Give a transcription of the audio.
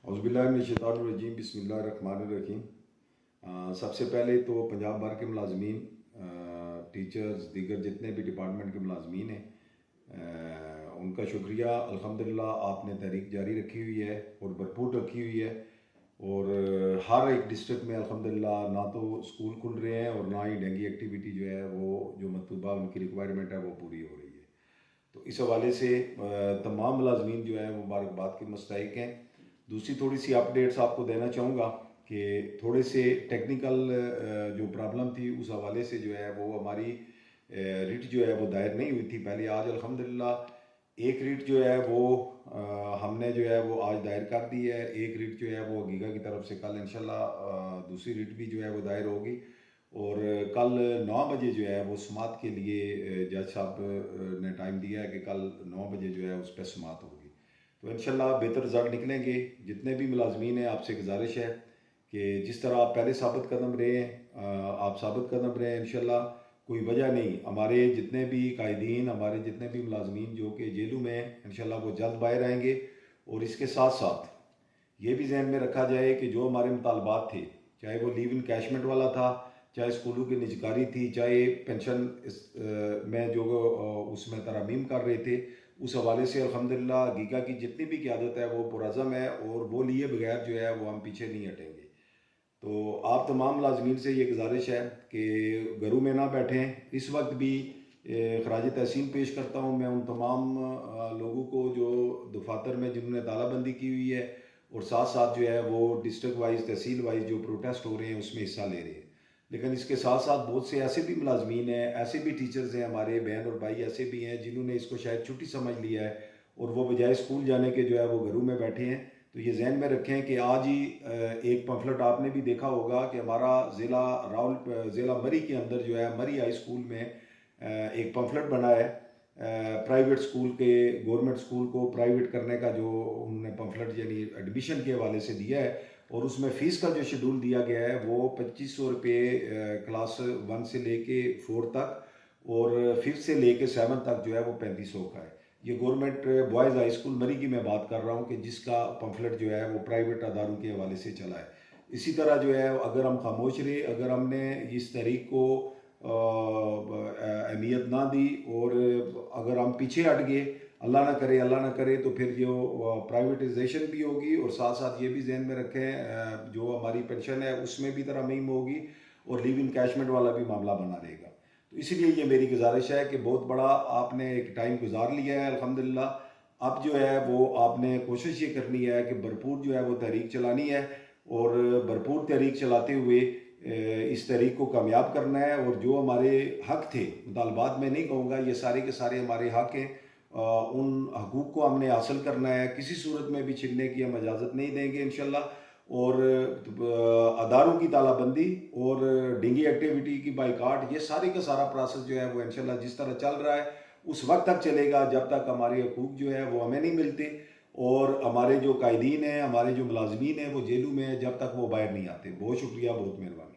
औज़ुबिल्लाहिमिनश्शैतानिर्रजीम बिस्मिल्लाहिर्रहमानिर्रहीम। सबसे पहले तो पंजाब भर के मुलाजमीन, टीचर्स, दीगर जितने भी डिपार्टमेंट के मुलाजमीन हैं, उनका शुक्रिया। अल्हम्दुलिल्लाह आपने तहरीक जारी रखी हुई है और भरपूर रखी हुई है, और हर एक डिस्ट्रिक्ट में अल्हम्दुलिल्लाह ना तो स्कूल खुल रहे हैं और ना ही डेंगी एक्टिविटी जो है वो जो मतलूबा उनकी रिक्वायरमेंट है वो पूरी हो रही है। तो इस हवाले से तमाम मुलाजमीन जो है मुबारकबाद के मुस्तहिक हैं। दूसरी थोड़ी सी अपडेट्स आपको देना चाहूँगा कि थोड़े से टेक्निकल जो प्रॉब्लम थी उस हवाले से जो है वो हमारी रिट जो है वो दायर नहीं हुई थी पहले। आज अल्हम्दुलिल्लाह एक रिट जो है वो हमने जो है वो आज दायर कर दी है। एक रिट जो है वो गीगा की तरफ से कल इंशाल्लाह दूसरी रिट भी जो है वो दायर होगी, और कल 9 बजे जो है वो समात के लिए जज साहब ने टाइम दिया है कि कल 9 बजे जो है उस पर समात होगी। तो इंशाल्लाह बेहतर रिज़ल्ट निकलेंगे। जितने भी मुलाजमीन हैं आपसे गुजारिश है कि जिस तरह आप पहले साबित कदम रहे हैं आप साबित कदम रहे हैं। इंशाल्लाह कोई वजह नहीं, हमारे जितने भी कायदीन, हमारे जितने भी मुलाजमीन जो कि जेलों में हैं, इंशाल्लाह वो जल्द बाहर आएंगे। और इसके साथ साथ ये भी जहन में रखा जाए कि जो हमारे मुतालबात थे, चाहे वो लीव इन कैशमेंट वाला था, चाहे स्कूलों की निजकारी थी, चाहे पेंशन में जो उसमें तरमीम कर रहे थे, उस हवाले से अल्हम्दुलिल्लाह गीगा की जितनी भी क़यादत है वो पुरज़म है, और वो लिए बगैर जो है वो हम पीछे नहीं हटेंगे। तो आप तमाम मुलाजमीन से ये गुजारिश है कि घरों में ना बैठें। इस वक्त भी खराज तहसीन पेश करता हूँ मैं उन तमाम लोगों को जो दफातर में जिन्होंने तालाबंदी की हुई है, और साथ साथ जो है वो डिस्ट्रिक्ट वाइज, तहसील वाइज जो प्रोटेस्ट हो रहे हैं उसमें हिस्सा ले रहे हैं। लेकिन इसके साथ साथ बहुत से ऐसे भी मुलाजमीन हैं, ऐसे भी टीचर्स हैं, हमारे बहन और भाई ऐसे भी हैं जिन्होंने इसको शायद छुट्टी समझ लिया है, और वो बजाय स्कूल जाने के जो है वो घरों में बैठे हैं। तो ये जहन में रखें कि आज ही एक पम्फलेट आपने भी देखा होगा कि हमारा ज़िला मरी के अंदर जो है मरी हाई स्कूल में एक पम्फलेट बना है प्राइवेट स्कूल के, गवर्नमेंट स्कूल को प्राइवेट करने का जो उन्होंने पम्फलेट यानी एडमिशन के हवाले से दिया है, और उसमें फ़ीस का जो शेड्यूल दिया गया है वो 2500 रुपये क्लास 1 से लेके 4 तक, और 5th से लेके 7 तक जो है वो 3500 का है। ये गवर्नमेंट बॉयज़ हाई स्कूल मरी की मैं बात कर रहा हूँ कि जिसका पम्फलेट जो है वो प्राइवेट अदारों के हवाले से चला है। इसी तरह जो है अगर हम खामोश रहे, अगर हमने इस तहरीक को अहमियत ना दी, और अगर हम पीछे हट गए, अल्लाह ना करे तो फिर जो प्राइवेटाइजेशन भी होगी, और साथ साथ ये भी जहन में रखें जो हमारी पेंशन है उसमें भी तरमीम होगी, और लीव इन कैशमेंट वाला भी मामला बना रहेगा। तो इसीलिए ये मेरी गुजारिश है कि बहुत बड़ा आपने एक टाइम गुजार लिया है अल्हम्दुलिल्लाह। अब जो है वो आपने कोशिश ये करनी है कि भरपूर जो है वो तहरीक चलानी है, और भरपूर तहरीक चलाते हुए इस तहरीक को कामयाब करना है। और जो हमारे हक़ थे, मुतालबात में नहीं कहूँगा, ये सारे के सारे हमारे हक़ हैं, उन हकूक़ को हमने हासिल करना है। किसी सूरत में भी छीनने की हम इजाज़त नहीं देंगे इंशाल्लाह। और अदारों की तालाबंदी और डेंगी एक्टिविटी की बाइकाट, ये सारे का सारा प्रोसेस जो है वो इंशाल्लाह जिस तरह चल रहा है उस वक्त तक चलेगा जब तक हमारे हकूक़ जो है वो हमें नहीं मिलते, और हमारे जो कायदीन हैं, हमारे जो मुलाजमीन हैं वो जेलों में हैं जब तक वो बाहर नहीं आते। बहुत शुक्रिया, बहुत मेहरबानी।